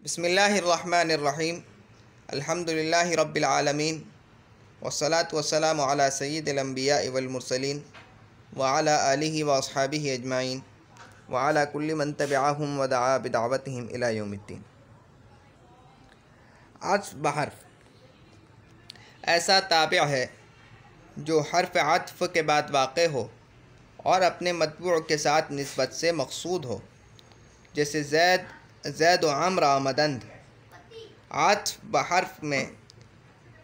बिस्मिल्लाहिर्रहमानिर्रहीम अल्हम्दुलिल्लाहि रब्बिल आलमीन वस्सलातु वस्सलामु अला सय्यिदिल अंबिया वल मुरसलीन व अला आलिहि व अस्हाबिहि अजमाइन व अला कुल्लि मन तबिअहुम व दआ बिदअवतिहिम इला यौमिद्दीन। अत्फ़ बहर्फ़ ऐसा ताबिअ है जो हर्फ़ अत्फ़ के बाद वाक़े हो और अपने मतबूअ के साथ निस्बत से मक़सूद हो, जैसे ज़ैद व अम्र आमदंद। आत्फ़ बहर्फ़ में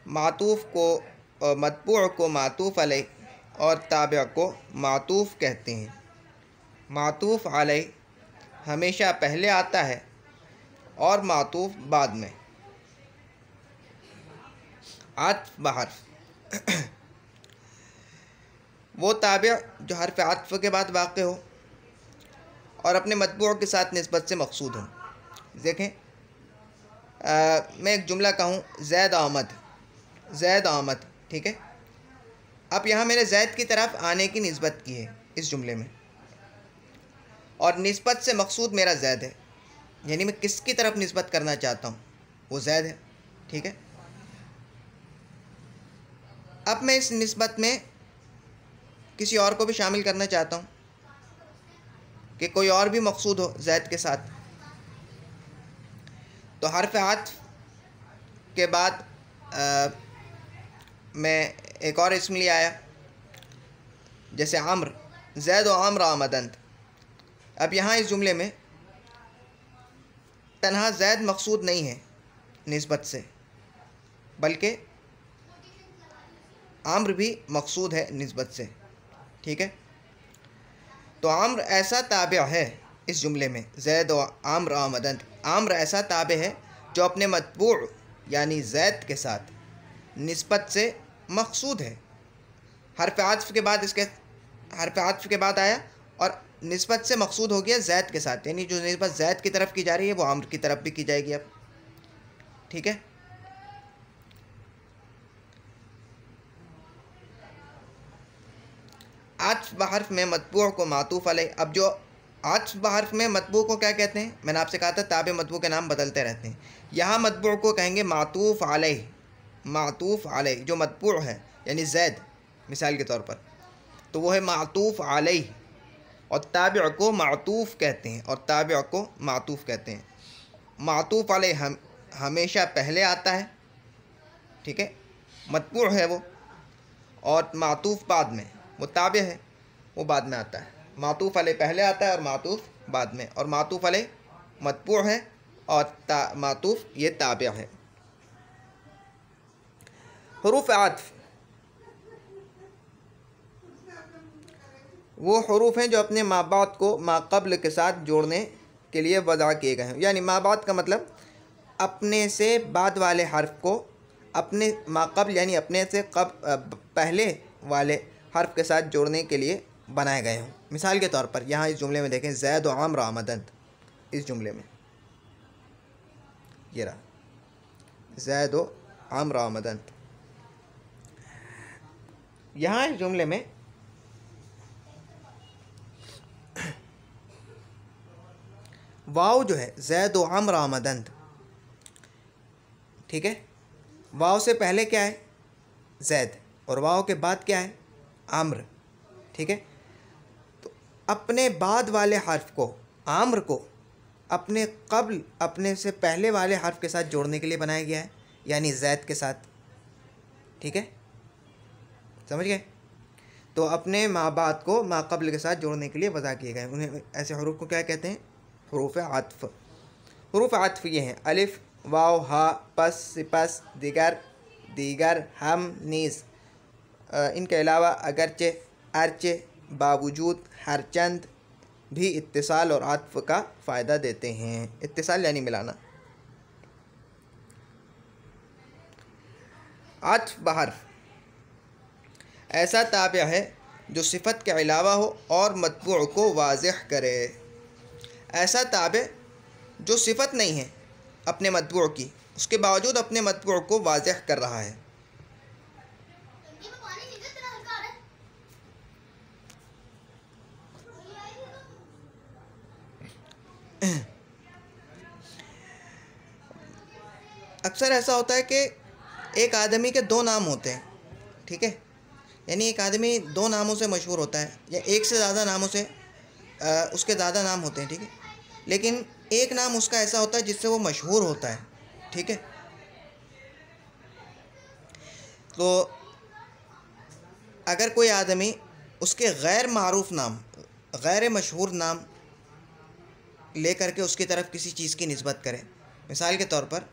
मातूफ़ को मतबूअ को मातूफ़ अलैह और ताबिअ को मातूफ़ कहते हैं। मातूफ़ अलैह हमेशा पहले आता है और मातूफ़ बाद में। आत्फ़ बहर्फ़ वो ताबिअ जो हर्फ़ अत्फ़ के बाद वाक़े हो और अपने मतबूअ के साथ निस्बत से मक़सूद हो। देखें, मैं एक जुमला कहूँ ज़ैद आमद, ठीक है। अब यहाँ मैंने ज़ैद की तरफ आने की निस्बत की है इस जुमले में, और निस्बत से मक़सूद मेरा ज़ैद है, यानी मैं किसकी तरफ निस्बत करना चाहता हूँ, वो ज़ैद है, ठीक है। अब मैं इस निस्बत में किसी और को भी शामिल करना चाहता हूँ कि कोई और भी मक़सूद हो ज़ैद के साथ, तो हर्फ़ अत्फ़ के बाद मैं एक और इसम ले आया, जैसे अम्र, ज़ैद व अम्र आमदंद। अब यहाँ इस जुमले में तन्हा ज़ैद मक़सूद नहीं है निस्बत से, बल्कि अम्र भी मक़सूद है निस्बत से, ठीक है। तो अम्र ऐसा ताबिअ है इस जुमले में, ज़ैद व अम्र आमदंद। अम्र ऐसा ताबिअ है जो अपने मतबूअ यानी ज़ैद के साथ निस्बत से मक़सूद है। हर्फ़ अत्फ़ के बाद आया और निस्बत से मक़सूद हो गया ज़ैद के साथ, यानी जो निस्बत ज़ैद की तरफ की जा रही है वो अम्र की तरफ भी की जाएगी अब, ठीक है। आत्फ़ बहर्फ़ में मतबूअ को मातूफ़ अलैह। अब जो आत्फ़ बहर्फ़ में मतबूअ को क्या कहते हैं, मैंने आपसे कहा था ताबे मतबूअ के नाम बदलते रहते हैं। यहाँ मतबूअ को कहेंगे मातूफ़ अलैह। मातूफ़ अलैह जो मतबूअ है यानी ज़ैद मिसाल के तौर पर, तो वो है मातूफ़ अलैह, और ताबिअ को मातूफ़ कहते हैं, और ताबिअ को मातूफ़ कहते हैं। मातूफ़ अलैह हमेशा पहले आता है, ठीक है, मतबूअ है वो, और मातूफ़ बाद में, वो ताबिअ है वो बाद में आता है। मातूफ़ अलैह पहले आता है और मातूफ़ बाद में, और मातूफ़ अलैह मतबूअ है और मातूफ़ ये ताबिअ है। हुरूफ़ आत्फ़ वो हुरूफ़ हैं जो अपने माँ बाप को माक़ब्ल के साथ जोड़ने के लिए वज़ा किए गए हैं। यानी माँ बाप का मतलब अपने से बाद वाले हर्फ़ को अपने माक़ब्ल यानी अपने से पहले वाले हर्फ़ के साथ जोड़ने के लिए बनाए गए हों। मिसाल के तौर पर यहाँ इस जुमले में देखें, ज़ैद व अम्र आमदंद। इस जुमले में ये रहा, ज़ैद व अम्र आमदंद। यहाँ इस जुमले में वाव जो है ज़ैद व अम्र आमदंद, ठीक है, वाव से पहले क्या है ज़ैद, और वाव के बाद क्या है आम्र, ठीक है। तो अपने बाद वाले हर्फ़ को, आम्र को, अपने से पहले वाले हर्फ़ के साथ जोड़ने के लिए बनाया गया है, यानी ज़ैद के साथ, ठीक है, समझ गए। तो अपने माँ बाप को माक़ब्ल के साथ जोड़ने के लिए वज़ा किए गए, उन्हें ऐसे हरूफ़ को क्या कहते हैं, हुरूफ़ आत्फ़। हुरूफ़ आत्फ़ ये हैं अलिफ़, वाव, हा, पस, सिपस, दीगर, हम, नीस। इनके अलावा अगरचे, अरचे, बावजूद, हरचंद भी इत्तिसाल और आत्फ़ का फ़ायदा देते हैं। इत्तिसाल यानी मिलाना। आत्फ़ बहर्फ़ ऐसा ताबिअ है जो सिफ़त के अलावा हो और मतबूअ को वाज़ेह करे। ऐसा ताबिअ जो सिफ़त नहीं है अपने मतबूअ की, उसके बावजूद अपने मतबूअ को वाज़ेह कर रहा है। अक्सर ऐसा होता है कि एक आदमी के दो नाम होते हैं, ठीक है, यानी एक आदमी दो नामों से मशहूर होता है या एक से ज़्यादा नामों से उसके ज़्यादा नाम होते हैं, ठीक है, लेकिन एक नाम उसका ऐसा होता है जिससे वो मशहूर होता है, ठीक है। तो अगर कोई आदमी उसके गैर मारूफ नाम, गैर मशहूर नाम ले करके उसकी तरफ किसी चीज़ की निस्बत करे, मिसाल के तौर पर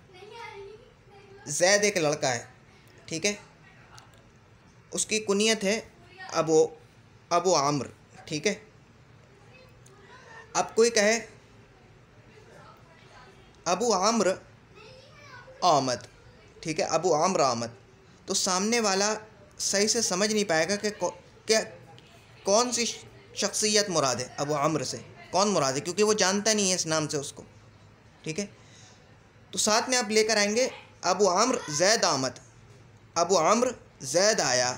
ज़ैद एक लड़का है, ठीक है, उसकी कुनियत है अबू आम्र, ठीक है। अब कोई कहे अबू आम्र आमद, ठीक है, अबू आम्र आमद, तो सामने वाला सही से समझ नहीं पाएगा कि क्या कौन सी शख्सियत मुराद है, अबू आम्र से कौन मुराद है, क्योंकि वो जानता नहीं है इस नाम से उसको, ठीक है। तो साथ में आप लेकर आएंगे अबू आम्र ज़ैद आमद, अबू आम्र ज़ैद आया,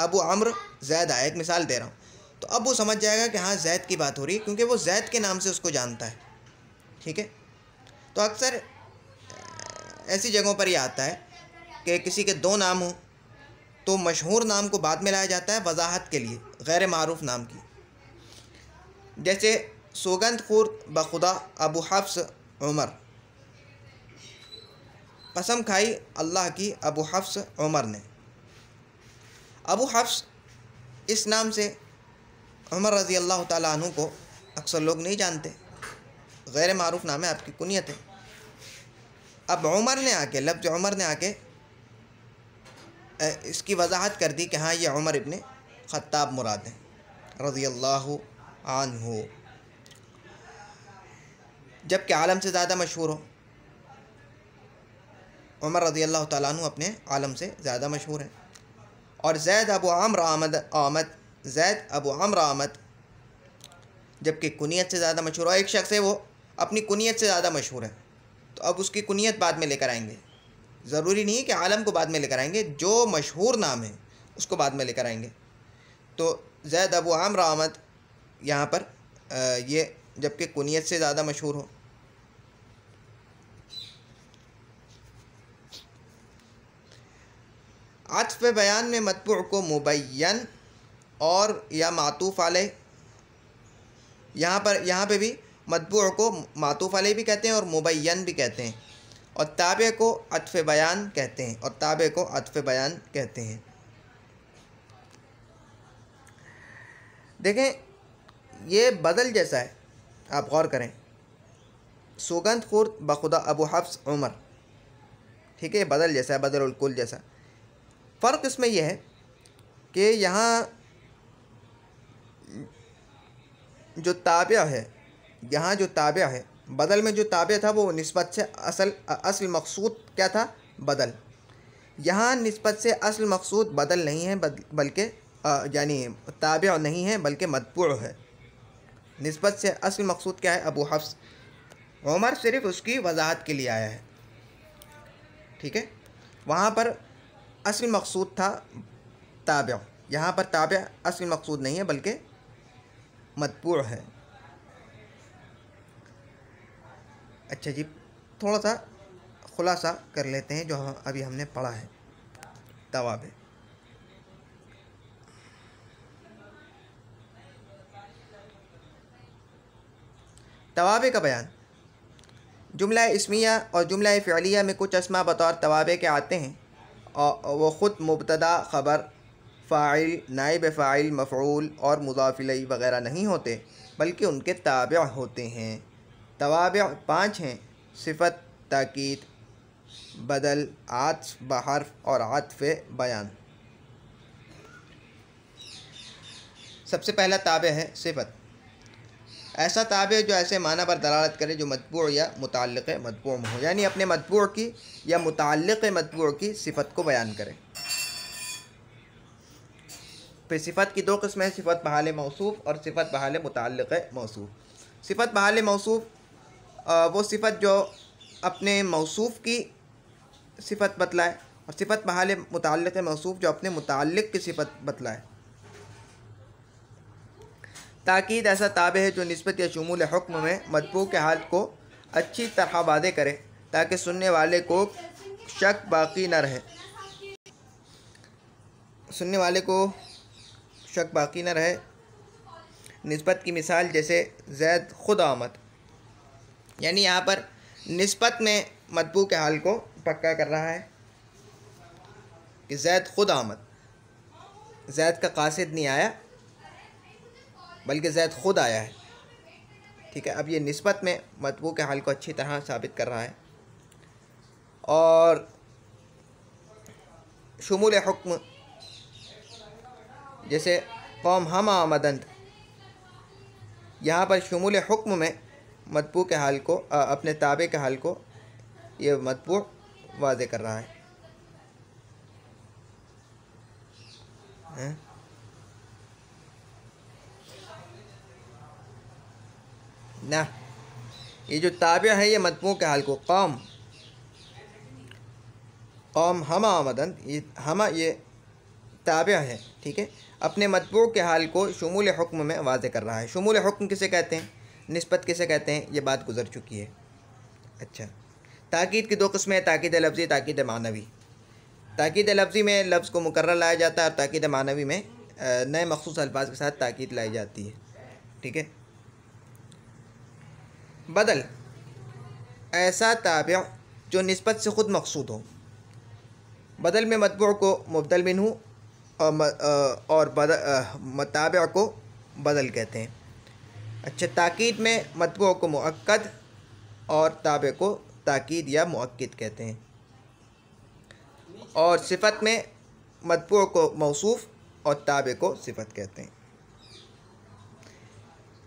अबू आम्र ज़ैद आया, एक मिसाल दे रहा हूँ, तो अब वो समझ जाएगा कि हाँ ज़ैद की बात हो रही है, क्योंकि वो ज़ैद के नाम से उसको जानता है, ठीक है। तो अक्सर ऐसी जगहों पर यह आता है कि किसी के दो नाम हों तो मशहूर नाम को बाद में लाया जाता है वजाहत के लिए गैर मारूफ नाम की। जैसे सौगंध खुर्द बखुदा अबू हफ्स उमर, कसम खाई अल्लाह की अबू हफ्स उमर ने। अबू हफ्स इस नाम से उमर रज़ी अल्लाह ताला अन्हु को अक्सर लोग नहीं जानते, गैर मारूफ नाम है, आपकी कुनियत है। अब उमर ने आके, लफ्ज़ उमर ने आके इसकी वजाहत कर दी कि हाँ ये उमर इब्ने ख़त्ताब मुराद है रज़ी अल्लाह अन्हु, जबकि आलम से ज़्यादा मशहूर हो। उमर रज़ी अल्लाह ताला अन्हु अपने आलम से ज़्यादा मशहूर हैं। और ज़ैद अबू आम्र आमद, ज़ैद अबू आम्र आमद, जबकि कुनियत से ज़्यादा मशहूर हो। एक शख्स है वो अपनी कुनियत से ज़्यादा मशहूर है, तो अब उसकी कुनियत बाद में लेकर आएंगे, ज़रूरी नहीं है कि आलम को बाद में लेकर आएंगे, जो मशहूर नाम है उसको बाद में लेकर आएंगे। तो ज़ैद अबू आम्र आमद यहाँ पर ये जबकि कुनियत से ज़्यादा मशहूर हो। अत्फ़ बयान में मतबू को मुबय्यन और या मातूफ़ अलैह, यहाँ पे भी मतबू को मातूफ़ अलैह भी कहते हैं और मुबय्यन भी कहते हैं, और ताबे को अत्फ़ बयान कहते हैं, और ताबे को अत्फ़ बयान कहते हैं। देखें ये बदल जैसा है, आप गौर करें, सौगंध खुर्द बखुदा अबू हफ्स उमर, ठीक है, बदल जैसा है, बदरुल कुल जैसा। फ़र्क इसमें यह है कि यहाँ जो ताबिया है, यहाँ जो ताबिया है, बदल में जो ताबिया था वो निस्बत से असल मकसूद क्या था, बदल। यहाँ निस्बत से असल मकसूद बदल नहीं है, बल्कि यानी ताबिया नहीं है बल्कि मतबू है। निस्बत से असल मकसूद क्या है, अबू हफ्स। उमर सिर्फ उसकी वजाहत के लिए आया है, ठीक है। वहाँ पर असल मकसूद था ताबिया, यहाँ पर ताबिया असल मकसूद नहीं है बल्कि मतबू है। अच्छा जी, थोड़ा सा खुलासा कर लेते हैं जो अभी हमने पढ़ा है। तवाबे, तवाबे का बयान। जुमला इस्मिया और जुमला फ़िअलिया में कुछ अस्मा बतौर तवाबे के आते हैं और वो ख़ुद मुब्तदा, ख़बर, फ़ाइल, नाइब फ़ाइल, मफ़ऊल और मुज़ाफ़ इलैहि वग़ैरह नहीं होते, बल्कि उनके ताबिअ होते हैं। तवाबिअ 5 हैं: सिफ़त, ताकीद, बदल, आत्फ़ बहर्फ़ और आत्फ़ बयान। सबसे पहला ताबे है सिफ़त। ऐसा ताबे जो ऐसे माना पर दलालत करे जो मतबू या मुताल्लिक़ मतबू में हो, यानी अपने मतबू की या मुताल्लिक़ मतबू की सिफ़त को बयान करे। फिर सिफ़त की 2 किस्में हैं, सिफ़त बहाल मौसूफ़ और सिफ़त बहाल मुताल्लिक़ मौसूफ़। सिफ़त बहाल मौसूफ़ वो सिफ़त जो अपने मौसूफ़ की सिफ़त बतलाए, और सिफ़त बहाल मुताल्लिक़ मौसूफ़ जो अपने मुताल्लिक़ की सिफ़त बतलाए। ताकीद ऐसा ताबे है जो निस्बत या शुमूल हुक्म में मतबू के हाल को अच्छी तरह वादे करे, ताकि सुनने वाले को शक बाकी न रहे, सुनने वाले को शक बाकी न रहे। निस्बत की मिसाल जैसे ज़ैद खुद आमद, यानी यहाँ पर निस्बत में मतबू के हाल को पक्का कर रहा है कि ज़ैद खुद आमद, ज़ैद का कासिद नहीं आया बल्कि ज़ैद खुद आया है। ठीक है, अब ये निस्बत में मतबू के हाल को अच्छी तरह साबित कर रहा है। और शुमूल हुक्म जैसे कौम हम आमदंद, यहाँ पर शुमूल हुक्म में मतबू के हाल को अपने ताबे के हाल को ये मतबू वाज़े कर रहा है। ना ये जो ताबे है ये मतबू के हाल को कौम हम आमदन, ये हम ये ताबे है, ठीक है, अपने मतबू के हाल को शुमूल हुक्म में वाज़े कर रहा है। शुमूल हुक्म किसे कहते हैं, निस्बत किसे कहते हैं, ये बात गुजर चुकी है। अच्छा, ताकीद की दो किस्में हैं, ताकीद लफ्ज़ी, ताकीद मानवी। ताकीद लफ्ज़ी में लफ्ज़ को मुकर्रर लाया जाता है और ताकीद मानवी में नए मखसूस अल्फाज के साथ ताकीद लाई जाती है। ठीक है, बदल ऐसा ताबिअ जो निस्बत से ख़ुद मकसूद हो। बदल में मतबू को मुबदल मिन्हु और ताबिअ को बदल कहते हैं। अच्छा, ताकीद में मतबू को मुअक्कद और ताबे को ताकीद या मुअक्किद कहते हैं। और सिफ़त में मतबू को मौसूफ़ और ताबे को सिफ़त कहते हैं।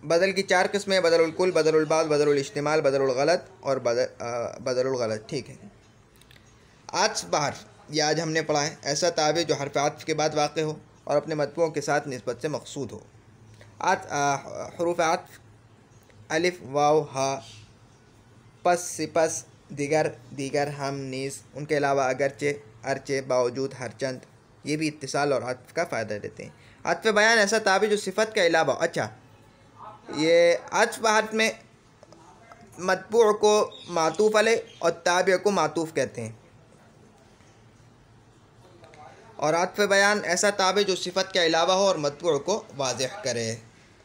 बदल की चार किस्में, बदलुल कुल, बदलुल बाद, बदलुल इज्तिमाल, बदलुल गलत और बदलुल गलत। ठीक है, आत्फ़ बहर ये आज हमने पढ़ा है, ऐसा ताबे जो हर्फ़ आत्फ़ के बाद वाक़ हो और अपने मतबूओं के साथ निस्बत से मक़सूद हो। हुरूफ़ आत्फ़ अलिफ वाव हा, पस सिपस, दिगर दीगर, हम नीस, उनके अलावा अगरचे, अरचे, बावजूद, हरचंद, ये भी इत्तिसाल और आत्फ़ का फ़ायदा देते हैं। आत्फ़ बयान ऐसा ताबे जो सिफ़त के अलावा, अच्छा ये आत्फ़ बहर में मतबू को मातूफ़ अलैह और ताबे को मातूफ़ कहते हैं। और आत्फ़ बयान ऐसा ताबे जो सिफ़त के अलावा हो और मतबू को वाज़ेह करे,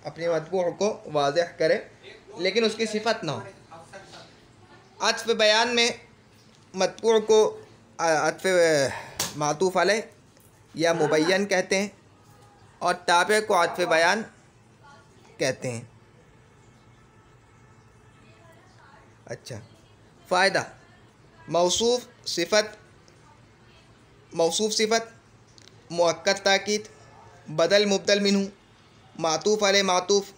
अपने मतबू को वाज़ेह करे लेकिन उसकी सिफ़त ना हो। आत्फ़ बयान में मतबू को आत्फ़ मातूफ़ अलैह या मुबय्यन कहते हैं और ताबे को आत्फ़ बयान कहते हैं। अच्छा, फ़ायदा, मौसूफ़ सिफ़त, मौसूफ़ सिफ़त, मुअक्कद ताकीद, बदल मुबदल मिन्हु, मातूफ़ अलैह मातूफ़,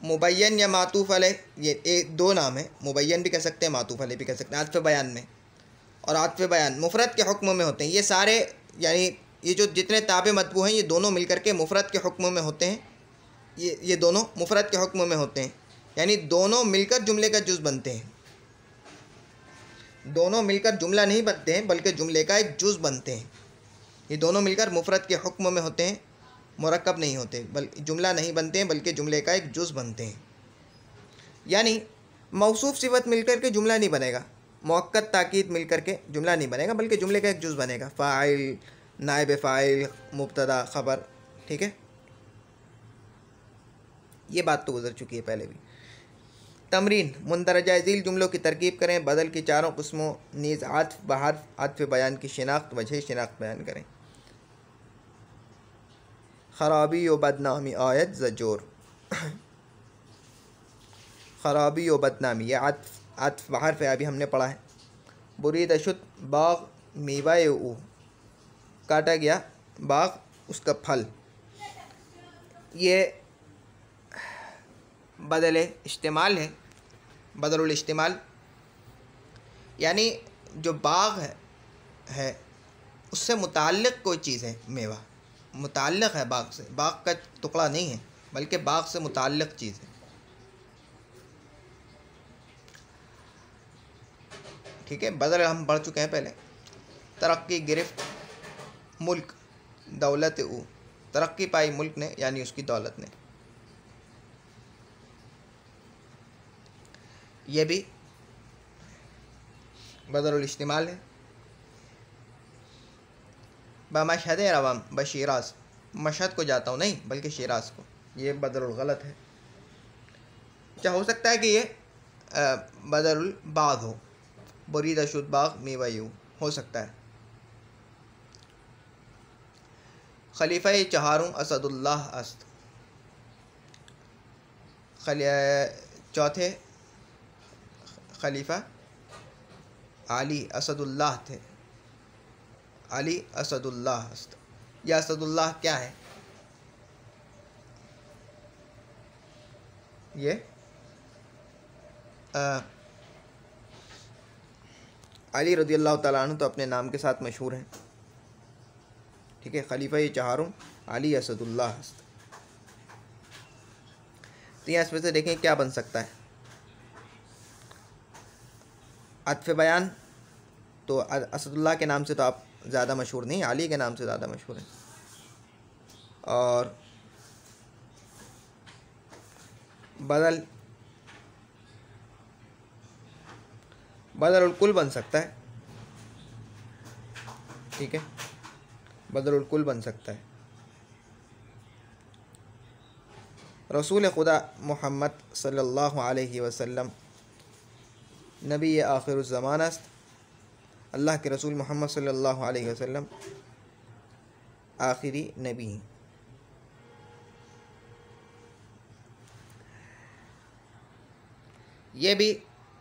मुबय्यन या मातूफ़ अलैह, ये दो नाम है, मुबय्यन भी कह सकते हैं, मातूफ़ अलैह भी कह सकते हैं। आत्फ़ बयान में और आत्फ़ बयान मुफ़रद के हुक्म में होते हैं। ये सारे यानी ये जो जितने ताबे मतबू हैं ये दोनों मिलकर के मुफ़रद के हुक्म में होते हैं। ये दोनों मुफ़रद के हुक्म में होते हैं, यानी दोनों मिलकर जुमले का जुज़ बनते हैं। दोनों मिलकर जुमला नहीं बनते हैं बल्कि जुमले का एक जुज़ बनते हैं। ये दोनों मिलकर मुफ़रद के हुक्म में होते हैं, मुरक्कब नहीं होते, बल्कि जुमला नहीं बनते हैं बल्कि जुमले का एक जुज़ बनते हैं। यानी मौसूफ़ सिफ़त मिलकर के जुमला नहीं बनेगा, मुअक्कद ताकीद मिलकर के जुमला नहीं बनेगा बल्कि जुमले का एक जुज़ बनेगा। फ़ाइल, नाइब फ़ाइल, मुब्तदा, ख़बर। ठीक है, ये बात तो गुजर चुकी है पहले भी। तमरीन, मुंदरजा ज़ील जुमलों की तरकीब करें, बदल की चारों किस्मों नीज़ आत्फ़ बहर आत्फ़ बयान की शिनाख्त वजह शिनाख्त बयान करें। ख़राबी व बदनामी आयत ज़जोर, ख़राबी व बदनामी ये आत्फ़ बहर पे अभी हमने पढ़ा है। बुरीद शुत बाग मीवाए ऊ, काटा गया बाग उसका फल, ये बदल इस्तेमाल है, बदलुल इस्तेमाल, यानी जो बाग है उससे मुताल्लिक़ कोई चीज़ है, मेवा मुताल्लिक़ है बाग से, बाग का टुकड़ा नहीं है बल्कि बाग से मुताल्लिक़ चीज़ है। ठीक है, बदल हम पढ़ चुके हैं पहले। तरक्की, गिरफ्त, मुल्क, दौलत ऊ, तरक्की पाई मुल्क ने यानी उसकी दौलत ने, ये भी बदरुल इस्तेमाल है। बमशहद रवम, बशीराज, मशहद को जाता हूँ नहीं बल्कि शिराज को, ये बदरुल गलत है। अच्छा, हो सकता है कि ये बदरुल बाग हो, बुरीद शुद बाग मीवायू हो सकता है। खलीफा चहारूं असदुल्लाह अस्त, चौथे खलीफा अली असदुल्लाह थे, अली असदुल्लाह अस्त। यह असदुल्लाह क्या है? ये अली रज़ियल्लाहु ताला अन्हु तो अपने नाम के साथ मशहूर हैं, ठीक है। खलीफा ये चारों अली असदुल्लाह अस्त। तो यहाँ इसमें से देखें क्या बन सकता है। अत्फ़ बयान तो असदुल्लाह के नाम से तो आप ज़्यादा मशहूर नहीं, अली के नाम से ज़्यादा मशहूर हैं। और बदल, बदरुल कुल बन सकता है, ठीक है, बदरुल कुल बन सकता है। रसूल खुदा मोहम्मद सल्लल्लाहु अलैहि वसल्लम नबी आखिरुज़्ज़मान अस्त, अल्लाह के रसूल मोहम्मद सल्लल्लाहु अलैहि वसल्लम आखिरी नबी।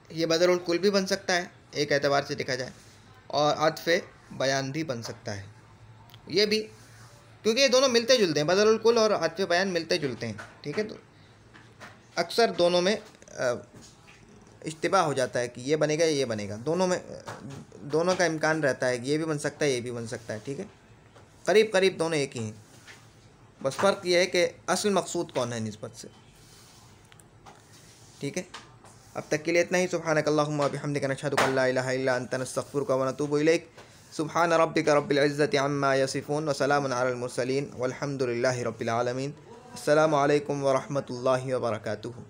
ये बदरुल कुल भी बन सकता है एक एतबार से देखा जाए, और अत्फ़ बयान भी बन सकता है ये भी, क्योंकि ये दोनों मिलते जुलते हैं, बदरुल कुल और अत्फ़ बयान मिलते जुलते हैं, ठीक है। तो अक्सर दोनों में इश्तिबा हो जाता है कि ये बनेगा ये बनेगा, दोनों में दोनों का इम्कान रहता है कि ये भी बन सकता है ये भी बन सकता है, ठीक है। करीब करीब दोनों एक ही हैं, बस फ़र्क ये है कि असल मकसूद कौन है निस्बत से, ठीक है। अब तक के लिए इतना ही। सुब्हानकल्लाहुम्मा व बिहम्दिका नशहदु अन ला इलाहा इल्ला अन्ता नस्तगफिरुका व नतूबु इलैक। सुब्हान रब्बिका रब्बिल इज़्ज़ति अम्मा यसिफून व सलामुन अलल मुरसलीन वल्हम्दुलिल्लाहि रब्बिल आलमीन। अस्सलामु अलैकुम व रहमतुल्लाहि व बरकातुहू।